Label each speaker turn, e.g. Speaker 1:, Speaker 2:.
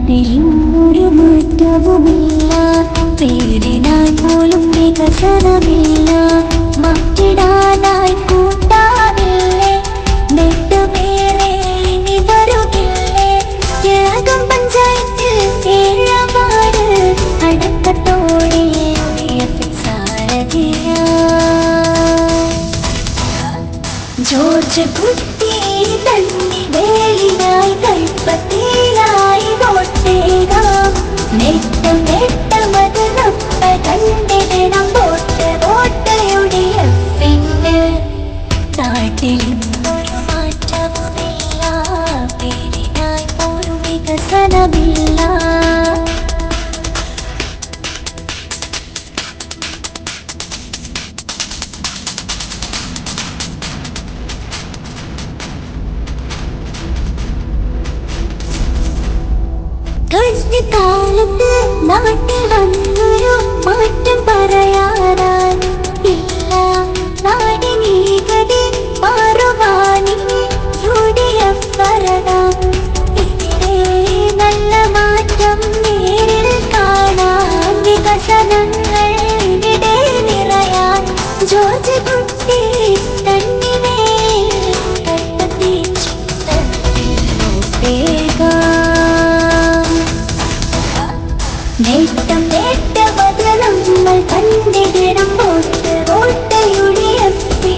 Speaker 1: നാട്ടിലിന്നൊരു മാറ്റവുമില്ല, പേരിനായി പോലും വികസനമില്ല. മാറ്റിടാനായി കൂട്ടാവില്ലേ, നെട്ടുപേരെ ഇനി വരുകില്ലേ. കിഴകം പഞ്ചായത്ത് ഏഴാം വാർഡ് അടക്കത്തോടെ ജോർജ് കുട്ടി തന്നി വേലിനായി കൽപ്പത്തിലായി വോട്ടേകാം. നേട്ടം നേട്ടമത് നമ്മ കണ്ടിടണം. വോട്ട് UDF-ന്. നാട്ടിൽ ഇന്നൊരു മാറ്റവുമില്ല, പേരിനായി പോലും വികസനമില്ല. കാലത്ത് നാട്ടിൽ വന്നൊരു മാറ്റം പറയാനായി ഇല്ല. നാടിനീകതി മാറുവാനിനി UDF ഭരണം. ഇവിടെ നല്ല മാറ്റം നേരിൽ കാണാൻ, വികസനങ്ങൾ ഇവിടെ നിറയാൻ. ജോർജ് കുട്ടി തന്നിമേൽ കൽപ്പത്തി നേട്ടം നേട്ടമത് നമ്മൾ കണ്ടിടണം. വോട്ട് UDF-ന്.